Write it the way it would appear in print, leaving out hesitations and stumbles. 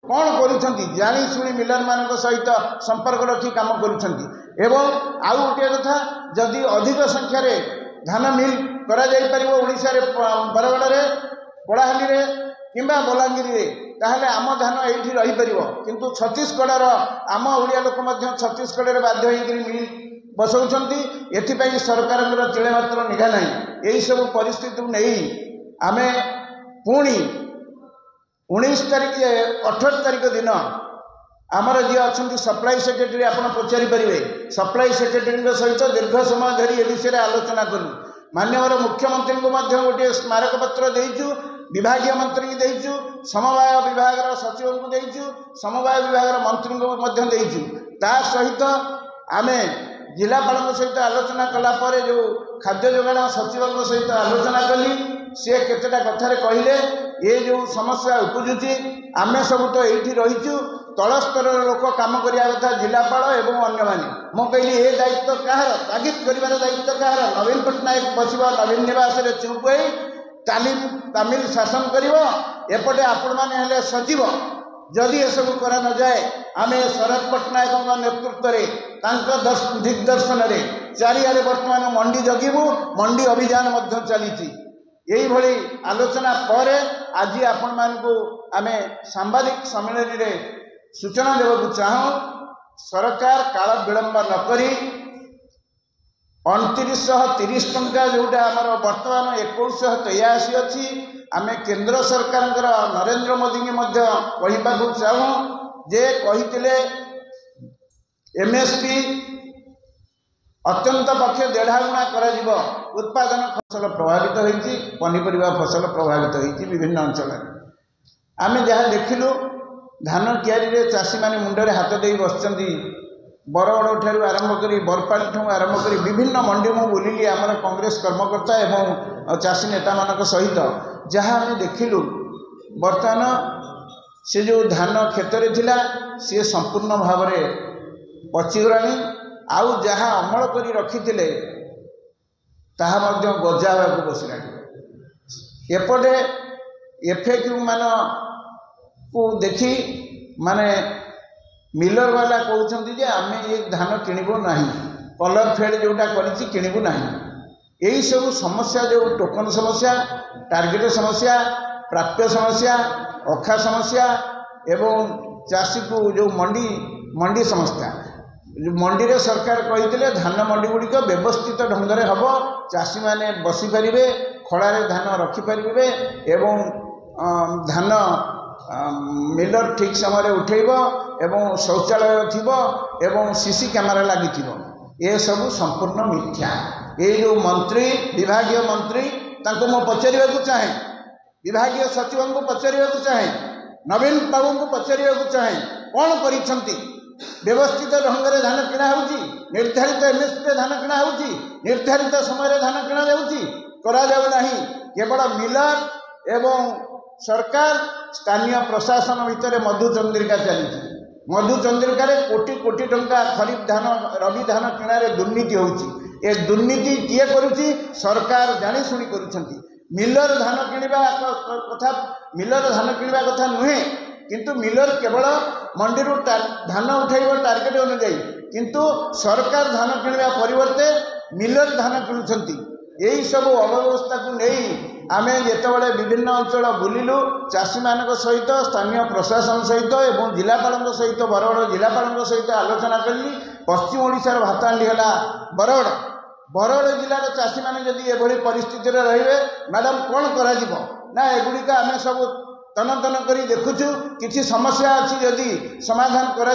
कौन करुँच जाशुणी मिलर मान सहित संपर्क रखी कम करुँच आउ गोटे कथा जदि अधिक संख्यार धान मिल कर बरगड़ कलाहाली कि बलांगीर ताहले आम धान ये रहीपर किंतु छत्तीसगढ़ आम ओडिया लोक छत्तीसगढ़ बाध्य मिल बसौंट एथपाई सरकार तिले मात्र निघा ना यही सब परिस्थिति नहीं आम पुणी 19 तारिख 18 तारिख दिन आमर जी अच्छा सप्लाई सेक्रेटरी आप पचारि पारे सप्लाई सेक्रेटरी सहित दीर्घ समय धरी ए विषय आलोचना कलु माननीय मुख्यमंत्री को गोटे स्मारक पत्र देचु विभागीय मंत्री की देचु समवाय विभाग सचिव को देचु समवाय विभाग मंत्री को देचु ता सहित आम जिलापाल सहित आलोचना कलापर जो खाद्य जोगाण सचिव सहित आलोचना कली सी केतटा कथार कहले ये जो समस्या उपजुची आम सब तो ये रहीचु तल स्तर लोक कम करने कथा जिलापाल एवं अन्य माने मु कहली ये दायित्व कहार तागिद कर दायित्व कहार नवीन पट्टनायक बस नवीन निवास चुप हो तामिल शासन करपटे आपण मैंने सचिव जदि ये सब करा न जाए आम शरद पट्टनायक नेतृत्व में दिग्दर्शन में चारिआडे बर्तमान मंडी जगिबू मंडी अभियान चली यही भली आलोचना पर आज आपण मानकु आमे सांबादिक सम्मेलन रे सूचना देवाक चाहूँ सरकार काल विलंब नकरी 2930 टंका जोटा आमर बर्तमान 2183 अच्छी आम केंद्र सरकार नरेंद्र मोदी की कहवाक चाहूँ जे कही एमएसपी अत्यंत पक्ष 1.5 गुणा कर उत्पादन फसल प्रभावित होती पनीपरिया फसल प्रभावित होती विभिन्न अंचल आम जहाँ देखिलु धान क्यारी चाषी माने मुंडरे हाथ दे बस बरगड़ ठार आरंभ कर बरपाली ठूँ आरंभ कर विभिन्न मंडी मु बुलिली आमर कांग्रेस कर्मकर्ता एवं चाषी नेता मान सहित जहाँ आम देखिलु बर्तमान से जो धान क्षेत्र थिला सी संपूर्ण भाव में पचिगलानी आउ जहाँ अमल कर रखी ताहा गजा होगा बसला एपटे एफएक्यू मान को देखी माने मिलर वाला कहते आम ये धान किणबू ना कलर फेड जोटा किणबू ना यही सब समस्या जो टोकन समस्या टार्गेट समस्या प्राप्य समस्या अखा समस्या एवं चाषी को जो मंडी समस्या मंडी रे सरकार कही धान मंडी गुड़िक व्यवस्थित ढंग से हम चाषी मैंने बसीपर खड़े धान रखिपारे एवं धान मिलर ठीक समय उठेब एवं शौचालय थी एवं सीसी कैमेरा लगी ये सब संपूर्ण मिथ्या ये जो मंत्री विभागीय मंत्री मु पचार चाहे विभागीय सचिव को पचार चाहे नवीन बाबू को पचार चाहे कौन कर व्यवस्थित ढंग से धान किणा निर्धारित एमएसपी धान किणा निर्धारित समय धान किणा जाऊना केवल मिलर एवं सरकार स्थानीय प्रशासन भितर मधुचंद्रिका चली मधुचंद्रिका कोटी कोटी टंका खरीफ धान रबी धान किणारे दुर्नीति होउची ए दुर्नीति किए करुची सरकार जानी शुणी करुछंती मिलर धान किणवा कथा मिलर धान किणवा कथा नुहे किंतु मिलर केवल मंडी धान उठाइब टार्गेट अनुଯାयी किंतु सरकार धान किणवा परिवर्ते मिलर धान किणुछंती यही सब अव्यवस्था को नहीं आम जितेबाला विभिन्न अंचल बुलिलु चाषी मान सहित स्थानीय प्रशासन सहित एवं जिलापाल सहित बरगड़ जिलापाल सहित आलोचना कली पश्चिम ओडिशार भातांडी है बरगड़ जिलार चाषी मैंने जदि एभली परिस्थिति रे मैडम कौन करा एगुड़िक आम सब तन तन कर देखुचु किसी समस्या अच्छी जदि समाधान करा